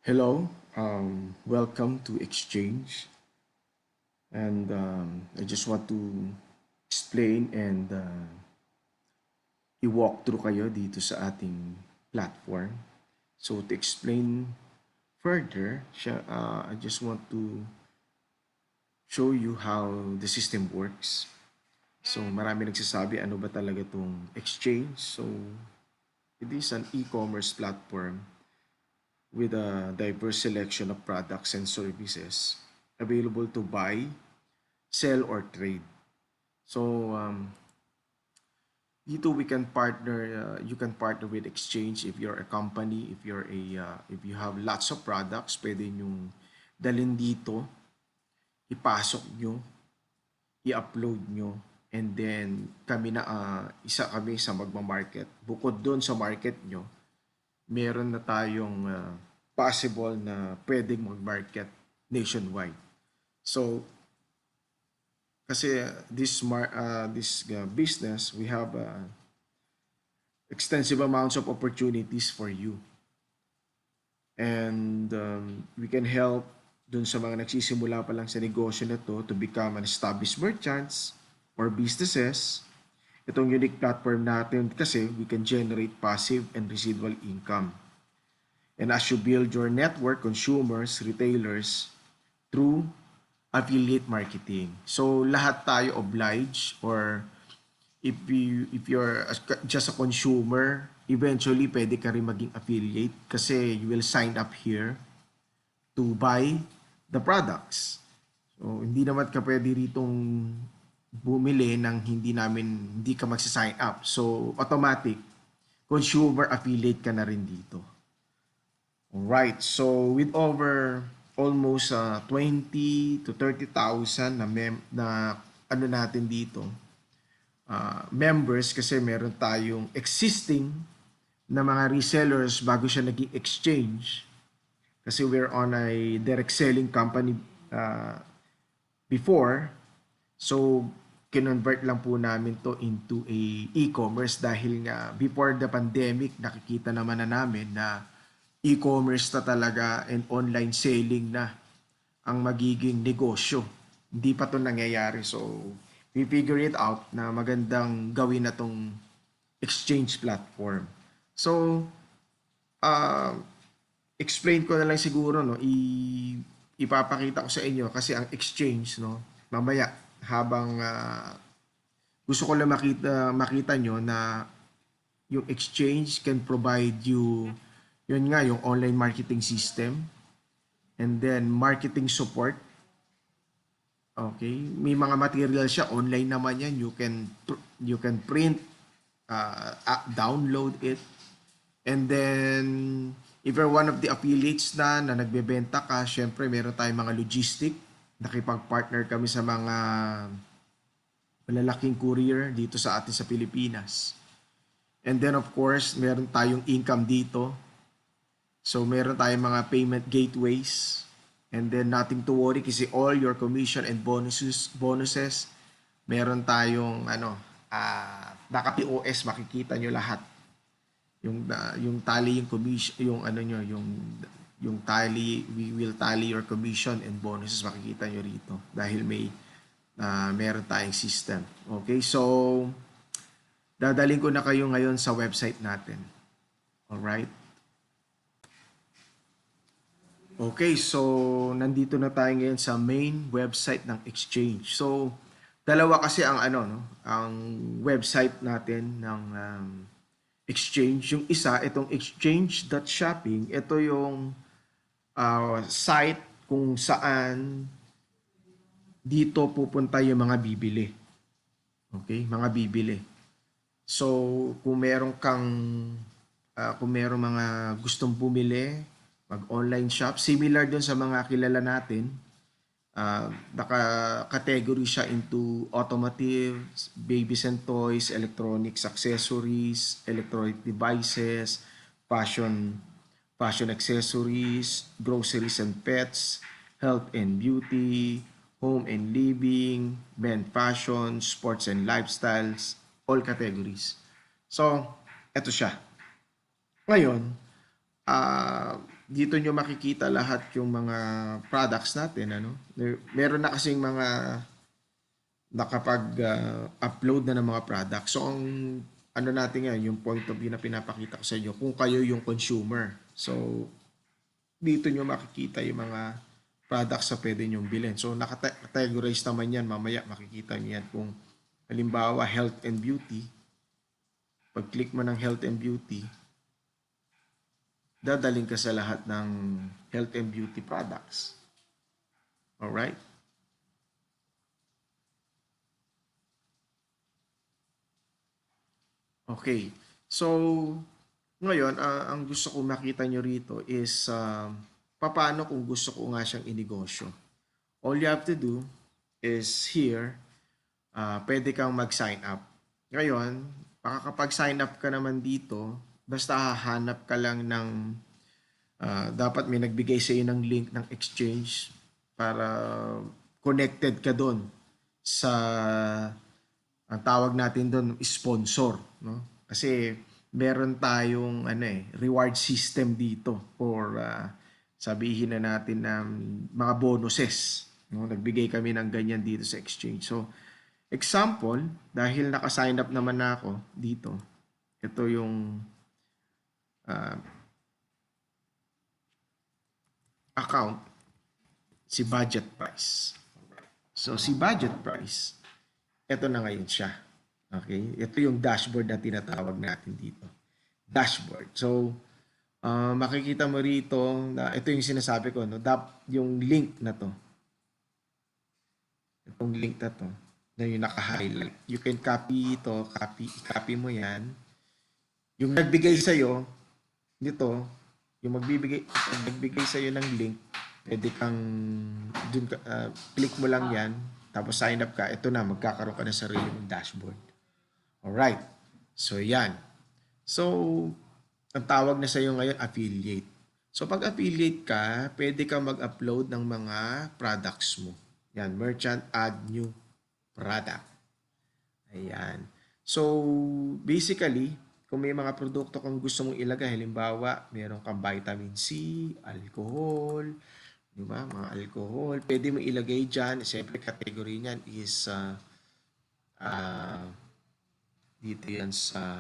Hello, welcome to Exchange. And I just want to explain and i-walk through kayo dito sa ating platform. So to explain further, I just want to show you how the system works. So marami nagsasabi ano ba talaga itong exchange. So it is an e-commerce platform with a diverse selection of products and services available to buy, sell, or trade. So dito we can partner. You can partner with exchange if you're a company, if you have lots of products, pwede nyong dalhin dito, ipasok nyo, i-upload nyo, and then isa kami sa magma-market. Bukod doon sa market nyo, meron na tayong possible na pwedeng mag-market nationwide. So kasi this business, we have extensive amounts of opportunities for you, and we can help dun sa mga nagsisimula pa lang sa negosyo na to become an established merchants or businesses. Itong unique platform natin kasi we can generate passive and residual income. And as you build your network, consumers, retailers, through affiliate marketing. So lahat tayo obliged, or if you're just a consumer, eventually pwede ka rin maging affiliate kasi you will sign up here to buy the products. So hindi naman ka pwede ritong bumili ng hindi ka magsa-sign up. So automatic consumer affiliate ka na rin dito. Right. So with over almost 20 to 30,000 na ano natin dito, members, kasi meron tayong existing na mga resellers bago siya naging exchange, kasi we're on a direct selling company before. So kinonvert lang po namin to into a e-commerce dahil nga before the pandemic nakikita naman na namin na e-commerce na talaga and online selling na ang magiging negosyo. Hindi pa to nangyayari. So, we figure it out na magandang gawin na tong exchange platform. So, uh, explain ko na lang siguro, no, ipapakita ko sa inyo kasi ang exchange, no, mamaya habang gusto ko lang makita nyo na yung exchange can provide you, yun nga, yung online marketing system, and then marketing support. Okay, may mga material siya, online naman yan, you can print, download it, and then if you're one of the affiliates na nagbebenta ka, syempre meron tayong mga logistic, nakipag-partner kami sa mga malalaking courier dito sa atin sa Pilipinas. And then of course, meron tayong income dito. So meron tayong mga payment gateways. And then nothing to worry kasi all your commission and bonuses, meron tayong naka-POS, makikita nyo lahat. Yung tally, yung commission, yung tally, we will tally your commission and bonuses, makikita nyo rito dahil meron tayong system. Okay, so dadaling ko na kayo ngayon sa website natin. Alright? Okay, so nandito na tayo ngayon sa main website ng exchange. So dalawa kasi ang ang website natin ng exchange. Yung isa, itong exchange.shopping, ito yung site kung saan dito pupunta yung mga bibili. Okay, mga bibili. So kung meron mga gustong bumili, mag-online shop, similar dun sa mga kilala natin, naka-category siya into automotive, babies and toys, electronics, accessories, electronic devices, fashion accessories, groceries and pets, health and beauty, home and living, men fashion, sports and lifestyles, all categories. So, eto siya. Ngayon, dito nyo makikita lahat yung mga products natin, ano? Meron na kasing mga nakapag-upload na ng mga products. So, ang ano natin yan, yung point of view na pinapakita ko sa inyo, kung kayo yung consumer. So, dito nyo makikita yung mga products na pwede nyong bilhin. So, nakategorize naman yan. Mamaya makikita nyo yan kung halimbawa health and beauty. Pag-click mo ng health and beauty, dadaling ka sa lahat ng health and beauty products. Alright? Okay. So, ngayon, ang gusto ko makita nyo rito is paano kung gusto ko nga siyang inegosyo. All you have to do is here, pwede kang mag-sign up. Ngayon, makakapag-sign up ka naman dito, basta hahanap ka lang ng, dapat may nagbigay sa iyo ng link ng exchange para connected ka doon sa, ang tawag natin doon, sponsor. No? Kasi meron tayong reward system dito for sabihin na natin na mga bonuses. No? Nagbigay kami ng ganyan dito sa exchange. So, example, dahil naka-sign up naman na ako dito, ito yung account, si Budget Price. So, si Budget Price, ito na ngayon siya. Okay? Ito yung dashboard na tinatawag natin dito. Dashboard. So, makikita mo rito na ito yung sinasabi ko, no? Yung link na to. Itong link na to, na yung naka-highlight. You can copy ito, copy mo yan. Yung nagbigay sa'yo, dito, yung nagbigay sa'yo ng link, pwede kang, click mo lang yan, tapos sign up ka, ito na, magkakaroon ka ng sarili mong dashboard. Alright. So, yan. So, ang tawag na sa'yo ngayon, affiliate. So, pag affiliate ka, pwede ka mag-upload ng mga products mo. Yan, merchant, add new product. Ayan. So, basically, kung may mga produkto kang gusto mong ilagay, halimbawa, meron kang vitamin C, alcohol, di ba? Mga alcohol, pwede mo ilagay dyan. Siyempre, category niyan is dito yan sa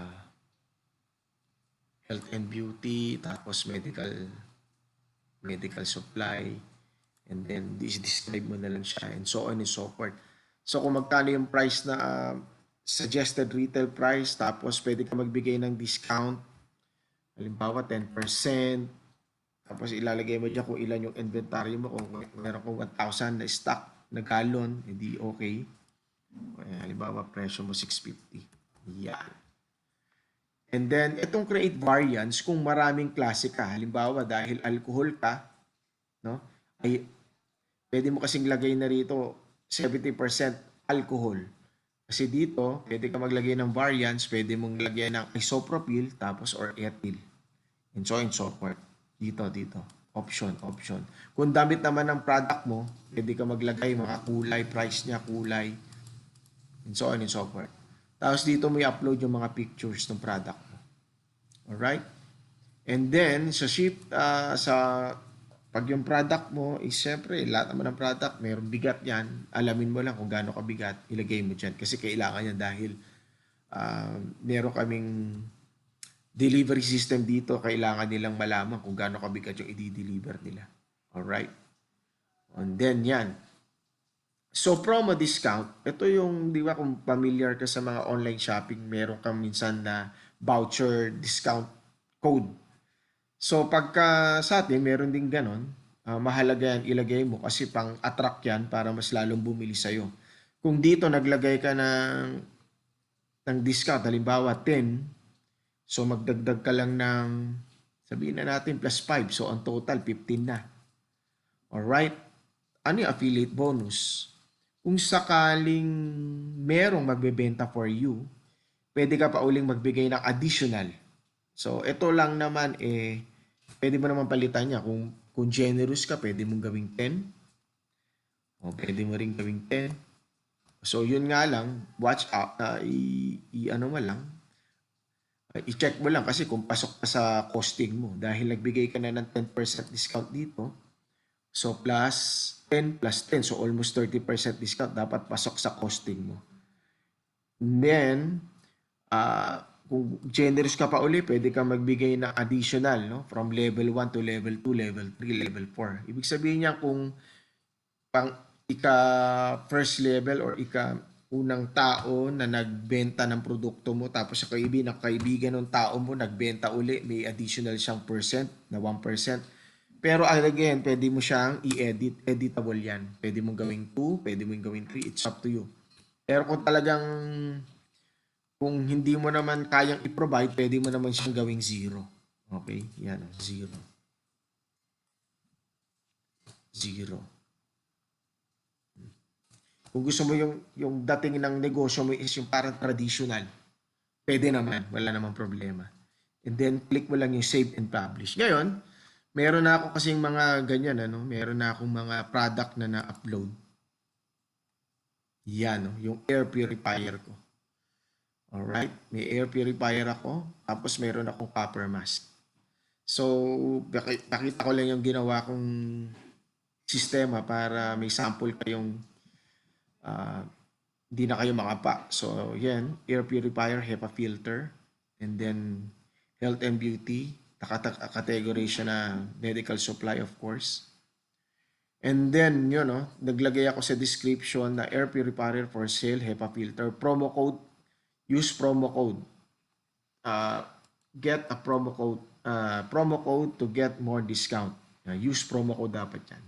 health and beauty, tapos medical supply, and then describe mo na lang siya, and so on and so forth. So, kung magkano yung price na suggested retail price, tapos pwede ka magbigay ng discount, halimbawa 10%, tapos ilalagay mo dyan kung ilan yung inventory mo, kung meron kong 1,000 na stock na gallon, hindi okay. Halimbawa, presyo mo 650. Yan. And then, itong create variance, kung maraming klase ka, halimbawa, dahil alcohol ka, no, ay pwede mo kasing lagay na rito 70% alcohol. Kasi dito, pwede ka maglagay ng variance, pwede mong lagyan ng isopropyl, tapos or ethyl. And so forth. Dito. Option. Kung damit naman ng product mo, pwede ka maglagay mga kulay, price niya, kulay, and so on and so forth. Tapos dito mo i-upload yung mga pictures ng product mo. Alright? And then, pag yung product mo, is syempre, lahat naman ng product, mayroong bigat yan. Alamin mo lang kung gaano kabigat, ilagay mo dyan. Kasi kailangan yan dahil meron kaming delivery system dito, kailangan nilang malaman kung gaano kabigat yung i-deliver nila. Alright? And then, yan. So, promo discount, ito yung, di ba, kung familiar ka sa mga online shopping, meron kang minsan na voucher discount code. So, pagka sa atin, meron din ganon, mahalaga yan, ilagay mo kasi pang-attract yan para mas lalong bumili sa'yo. Kung dito naglagay ka ng discount, halimbawa 10, so magdagdag ka lang ng, sabihin na natin, plus 5. So, ang total, 15 na. Alright? Ano yung affiliate bonus? Kung sakaling merong magbebenta for you, pwede ka pa uling magbigay ng additional. So, ito lang naman pwede mo naman palitan niya. Kung generous ka, pwede mong gawing 10. O, pwede mo ring gawing 10. So, yun nga lang, watch out, ano mo lang, I-check mo lang kasi kung pasok pa sa costing mo dahil nagbigay ka na ng 10% discount dito. So plus 10 plus 10, so almost 30% discount dapat pasok sa costing mo. And then, kung generous ka pa uli, pwede kang magbigay ng additional, no? From level 1 to level 2, level 3, level 4. Ibig sabihin niya kung pang ika first level or ika unang tao na nagbenta ng produkto mo tapos sa kaibigan ng tao mo nagbenta uli, may additional siyang percent na 1%. Pero again, pwede mo siyang i-edit, editable yan. Pwede mong gawing 2, pwede mong gawing 3, it's up to you. Pero kung hindi mo naman kayang i-provide, pwede mo naman siyang gawing 0. Okay? Yan, 0. 0. Kung gusto mo yung dating ng negosyo mo is yung parang traditional, pwede naman, wala namang problema. And then, click mo lang yung save and publish. Ngayon, meron na ako kasing mga ganyan, ano? Meron na akong mga product na na-upload. Yan, no? Yung air purifier ko. Alright? May air purifier ako, tapos meron akong copper mask. So, pakita ko lang yung ginawa kong sistema para may sample kayong hindi na kayo makapa. So, yan, air purifier, HEPA filter, and then health and beauty, category siya na medical supply, of course. And then, yun, no, naglagay ako sa description na air purifier for sale, HEPA filter, promo code, use promo code. Get a promo code to get more discount. Use promo code dapat yan.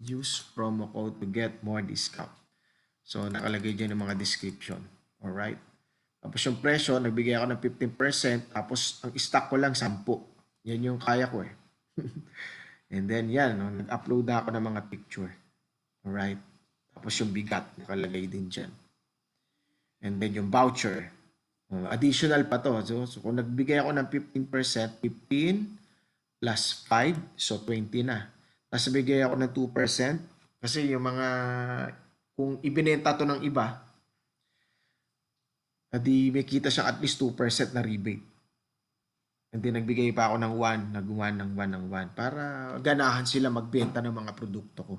Use promo code to get more discount. So, nakalagay dyan yung mga description. Alright? Tapos yung presyo, nagbigay ako ng 15%, tapos ang stock ko lang 10. Yan yung kaya ko eh. And then yan, no, nag-upload na ako ng mga picture. Alright? Tapos yung bigat, nakalagay din dyan. And then yung voucher. Additional pa to. So kung nagbigay ako ng 15%, 15 plus 5, so 20 na. Tapos bigay ako ng 2%, kasi yung mga, kung ibinenta to ng iba, di may kita siya at least 2% na rebate. And then nagbigay pa ako ng 1, nag-1 ng 1 ng 1 para ganahan sila magbenta ng mga produkto ko.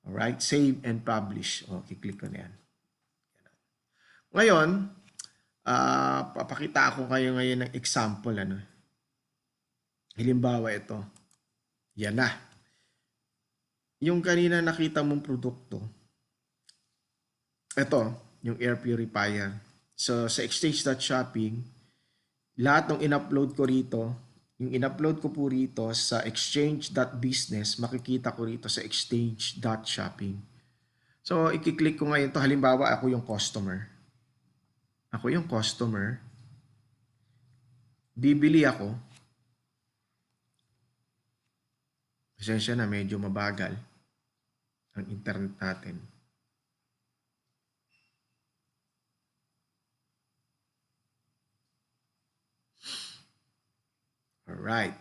Alright? Save and publish. Okay, click ko na yan. Ngayon, papakita ko kayo ngayon ng example. Ano? Halimbawa ito. Yan na. Yung kanina nakita mong produkto, ito, yung air purifier. So, sa exchange.shopping, lahat ng in-upload ko rito, yung in-upload ko po rito sa exchange.business, makikita ko rito sa exchange.shopping. So, i-click ko ngayon to. Halimbawa, ako yung customer. Ako yung customer. Bibili ako. Pasensya na, medyo mabagal ang internet natin. Alright.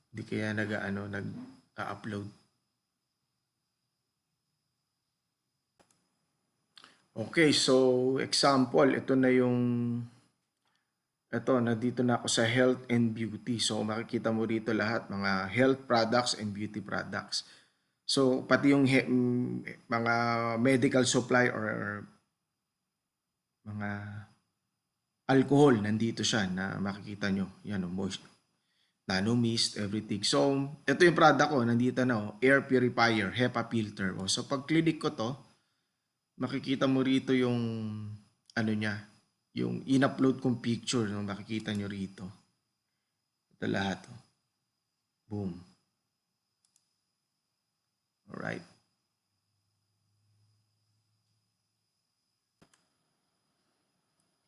Di kaya nag-upload. Okay, so example, ito nandito na ako sa health and beauty. So makikita mo rito lahat, mga health products and beauty products. So pati yung mga medical supply or mga alcohol, nandito siya na makikita nyo. Yan o, moist, nano mist, everything. So, ito yung product ko, nandito na air purifier, HEPA filter. So pag click ko to, makikita mo rito yung ano niya, yung in-upload kong picture, no, makikita nyo rito. Ito lahat. Boom. Alright.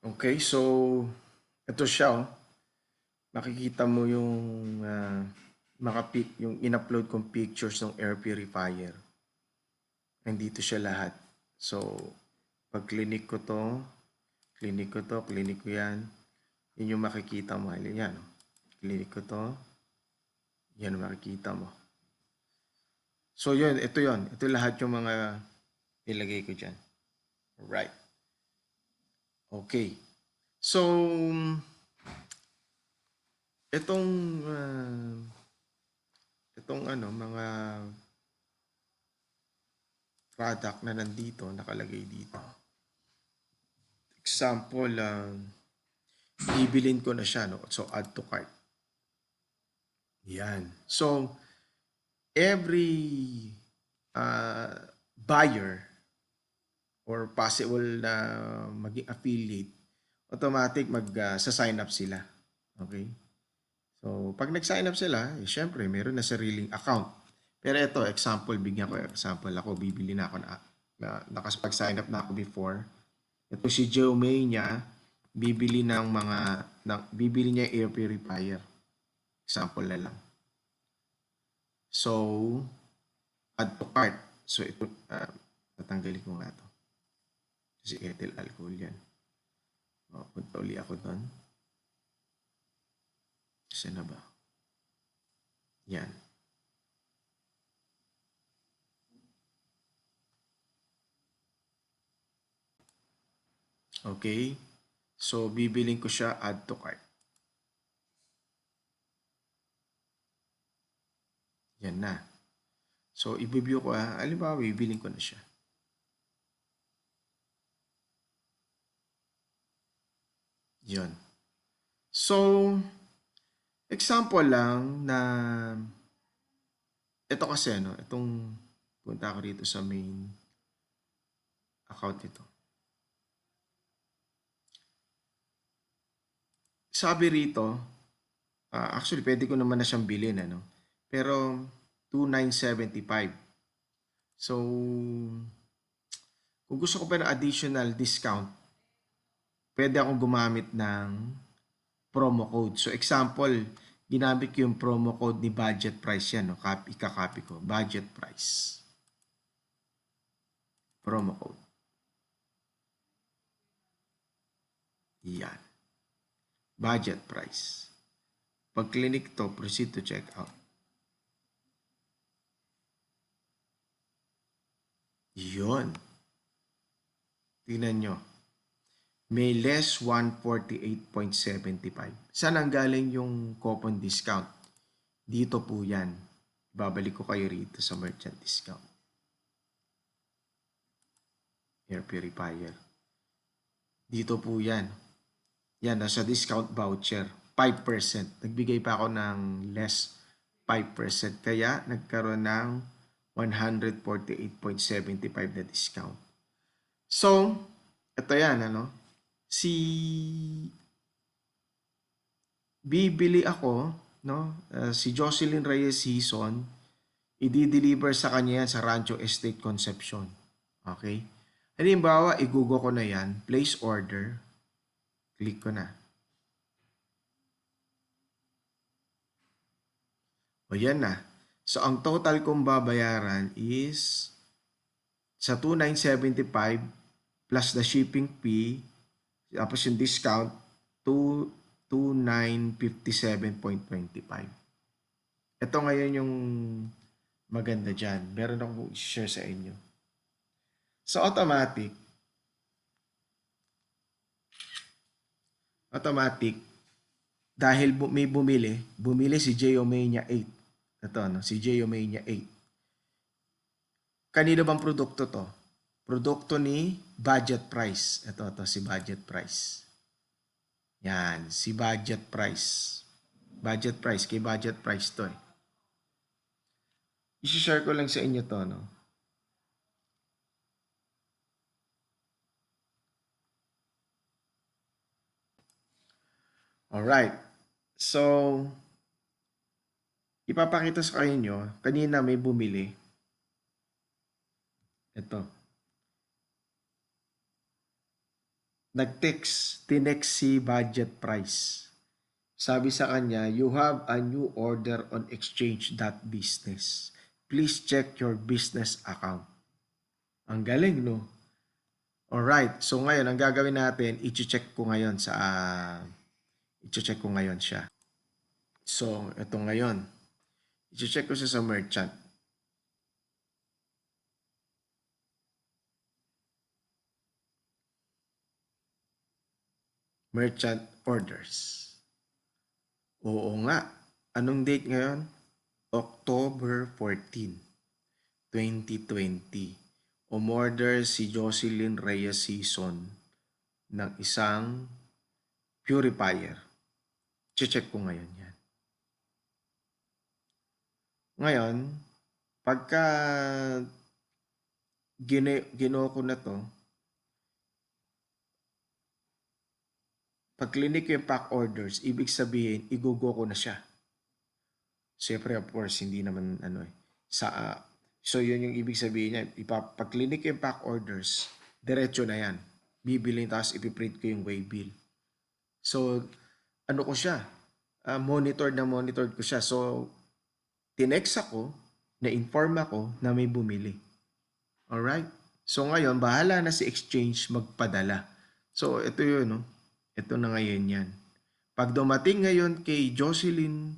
Okay, so ito siya. Makikita mo yung yung in-upload kong pictures ng air purifier. Nandito siya lahat. So, pag clinic ko to, clinic ko yan. Yun yung makikita mo. Yan. Clinic ko to. Yan makikita mo. So yun, ito yun. Ito lahat yung mga ilagay ko dyan. Right. Okay. So, itong, itong ano, mga product na nandito, nakalagay dito. Example, bibilin ko na siya, no? So, add to cart. Yan. So, every buyer or possible na maging affiliate, automatic sa-sign up sila. Okay? So, pag nag-sign up sila, syempre, meron na sariling account. Pero ito, example, bigyan ko example. Ako, bibili na ako nakapag-sign up na ako before. Ito si Joe May niya, bibili niya air purifier. Example na lang. So, add to cart. So, ito, tatanggalin ko nga ito. Kasi ethyl alcohol yan. Punta uli ako doon. Saan na ba? Yan. Okay. So, bibiling ko siya add to cart. Yan na. So, i-view ko halimbawa, bibiling ko na siya. Yun. So, example lang na ito kasi, no, itong punta ko rito sa main account ito. Sabi rito, actually, pwede ko naman na siyang bilhin, ano? Pero, 2,975. So, kung gusto ko pa ng additional discount, pwede akong gumamit ng promo code. So, example, ginamit ko yung promo code ni budget price yan. No? Ika-copy ko. Budget price. Promo code. Yan. Budget price. Pag clinic to, proceed to check out. Yun. Tingnan nyo. May less 148.75. Saan ang galing yung coupon discount? Dito po yan. Babalik ko kayo rito sa merchant discount. Air purifier. Dito po yan. Yan, nasa discount voucher. 5%. Nagbigay pa ako ng less 5%. Kaya nagkaroon ng 148.75 na discount. So, ito yan, ano? Bibili ako, no? Si Jocelyn Reyes Hison, i-deliver sa kanya yan sa Rancho Estate Concepcion. Okay? Halimbawa, i-google ko na yan, place order, click ko na. O yan na. So, ang total kong babayaran is sa 2,975 plus the shipping fee, tapos yung discount, 2,957.25. Ito ngayon yung maganda dyan. Meron akong i-share sa inyo. So, automatic, dahil may bumili si Geomania 8. Ito, no? Si Geomania 8. Kanino bang produkto to? Produkto ni Budget Price. Ito, si Budget Price. Yan, si Budget Price. Budget Price, kay Budget Price to eh. I-share ko lang sa inyo to, no? Alright. So, ipapakita sa inyo, kanina may bumili. Ito. Tinext si Budget Price. Sabi sa kanya, you have a new order on exchange.business. Please check your business account. Ang galing, no? Alright. So, ngayon, ang gagawin natin, i-check ko ngayon siya. So, ito ngayon. I-check ko siya sa merchant. merchant orders. Oo nga. Anong date ngayon? October 14, 2020. Umorder si Jocelyn Reyes Season ng isang purifier. Check ko ngayon yan. Ngayon, pagka ginawa ko na to, pag clinic yung pack orders, ibig sabihin, igugo ko na siya. Siyempre, of course, hindi naman so yun yung ibig sabihin niya. Pag clinic yung pack orders, diretso na yan. Bibili, tapos ipiprint ko yung waybill. So, ano ko siya? Monitored ko siya. So, tinext ako, na-inform ako na may bumili. Alright? So, ngayon, bahala na si exchange magpadala. So, ito yun, no? Ito na ngayon yan. Pag dumating ngayon kay Jocelyn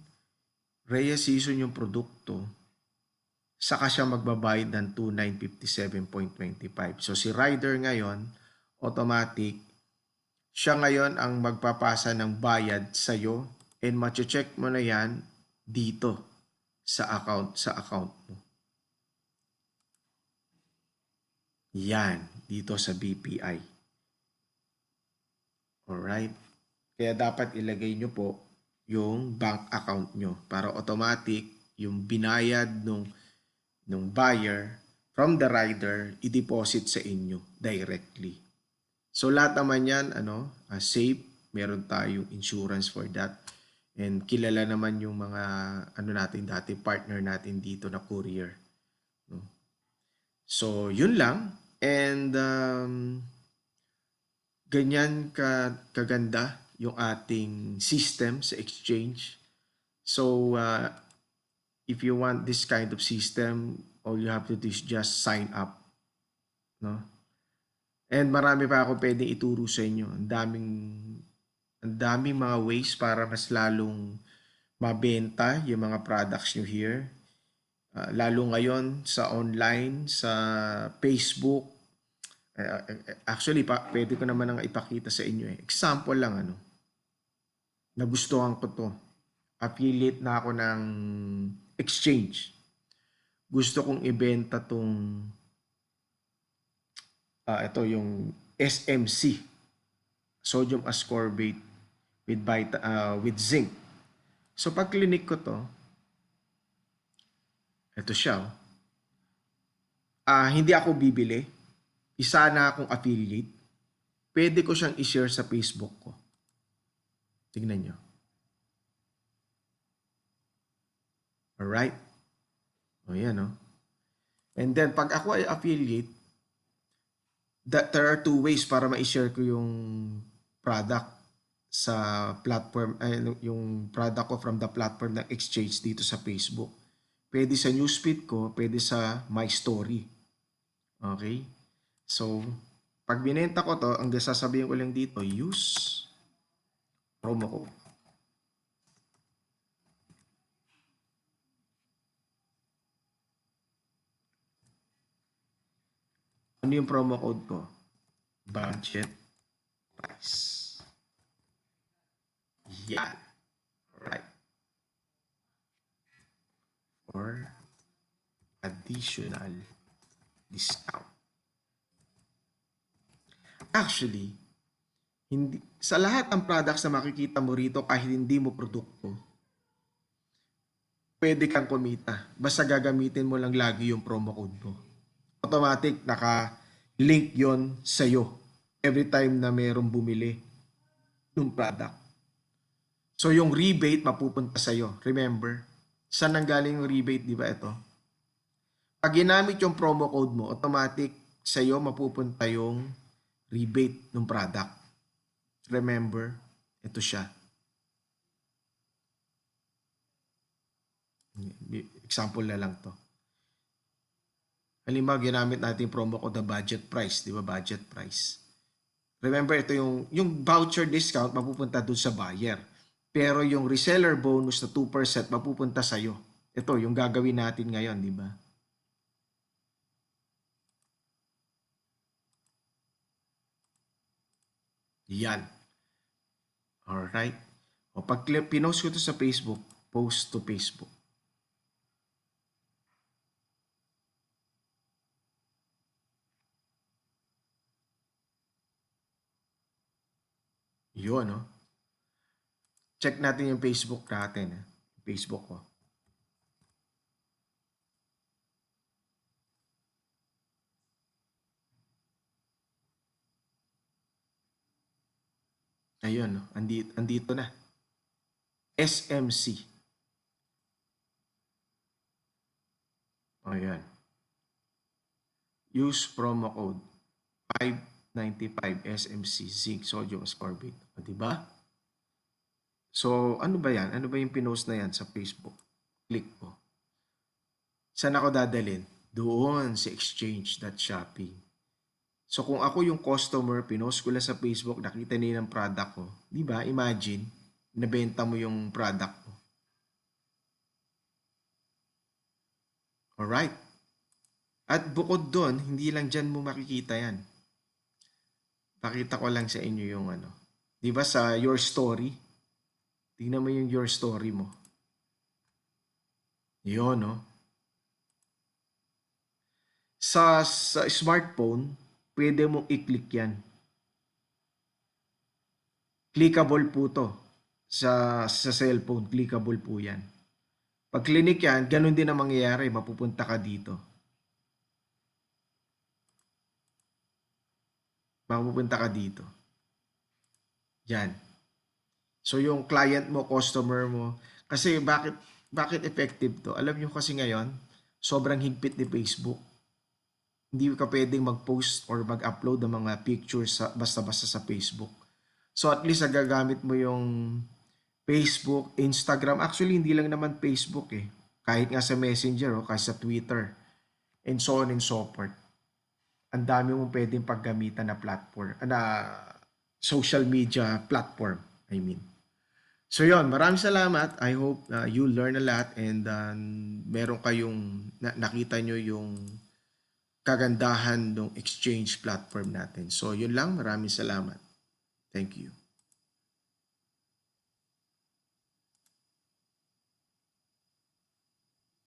Reyes Season yung produkto, saka siya magbabayad ng 2,957.25. So si rider ngayon, automatic, siya ngayon ang magpapasa ng bayad sa'yo and mache-check mo na yan dito sa account mo. Yan, dito sa BPI. Alright? Kaya dapat ilagay nyo po yung bank account nyo para automatic yung binayad nung buyer from the rider i-deposit sa inyo directly. So lahat naman yan safe, meron tayong insurance for that. And kilala naman yung mga natin dati partner natin dito na courier. No? So yun lang, and ganyan kaganda yung ating system sa exchange. So, if you want this kind of system, all you have to do is just sign up. No? And marami pa ako pwedeng ituro sa inyo. Ang daming mga ways para mas lalong mabenta yung mga products nyo here. Lalo ngayon sa online, sa Facebook. Actually, pwede ko naman ang ipakita sa inyo. Example lang, nagustuhan ko to. Affiliate na ako ng exchange. Gusto kong ibenta tong ito yung SMC, sodium ascorbate with zinc. So pag clinic ko to, ito siya. Hindi ako bibili. Isa na akong affiliate. Pwede ko siyang i-share sa Facebook ko. Tingnan nyo. Alright? O yan, no? And then, pag ako ay affiliate, there are two ways para ma-share ko yung product sa platform, yung product ko from the platform ng exchange dito sa Facebook. Pwede sa newsfeed ko, pwede sa my story. Okay? So, pag binenta ko to, ang sasabihin ko lang dito, use promo code. Ano yung promo code ko? Budget price. Yan. Right. For additional discount. Actually, hindi sa lahat ng products na makikita mo rito kahit hindi mo produkto, pwede kang kumita. Basta gagamitin mo lang lagi yung promo code mo. Automatic, naka-link yon sa'yo every time na mayroong bumili ng product. So, yung rebate mapupunta sa'yo. Remember, saan nanggaling yung rebate, di ba ito? Pag ginamit yung promo code mo, automatic sa'yo mapupunta yung rebate ng product. Remember, ito siya. Example na lang to. Halimbawa, ginamit natin yung promo code na budget price, di ba? Budget price. Remember, ito yung voucher discount mapupunta dun sa buyer. Pero yung reseller bonus na 2% mapupunta sa'yo. Ito, yung gagawin natin ngayon, di ba? Yan. Alright? O pag pinost ko to sa Facebook, post to Facebook. Yun, no? Check natin yung Facebook natin. Facebook ko. Ayun, no? Andito na. SMC. Ayan. Use promo code 595 SMC zinc sodium ascorbate. O, diba? So, ano ba yan? Ano ba yung pinost na yan sa Facebook? Click ko. Saan ako dadalhin? Doon sa exchange.shopping. So, kung ako yung customer, pinost ko lang sa Facebook, nakita nila ng product ko. Di ba? Imagine, nabenta mo yung product ko. Alright? At bukod doon, hindi lang dyan mo makikita yan. Pakita ko lang sa inyo yung ano. Di ba sa your story? Tingnan mo yung your story mo. Yun, no? Sa smartphone, pwede mong i-click yan. Clickable po to. Sa cellphone, clickable po yan. Pag clinic yan, ganun din ang mangyayari. Mapupunta ka dito. Mapupunta ka dito. Yan. So yung client mo, customer mo, kasi bakit effective to? Alam nyo kasi ngayon, sobrang higpit ni Facebook. Hindi ka pwedeng mag-post or mag-upload ng mga pictures basta-basta sa Facebook. So at least nagagamit mo yung Facebook, Instagram. Actually, hindi lang naman Facebook eh. Kahit nga sa Messenger o kahit sa Twitter. And so on and so forth. Ang dami mong pwedeng paggamitan na platform. Na social media platform, I mean. So yon, maraming salamat. I hope you learn a lot and meron kayong nakita nyo yung kagandahan ng exchange platform natin. So yun lang, maraming salamat. Thank you.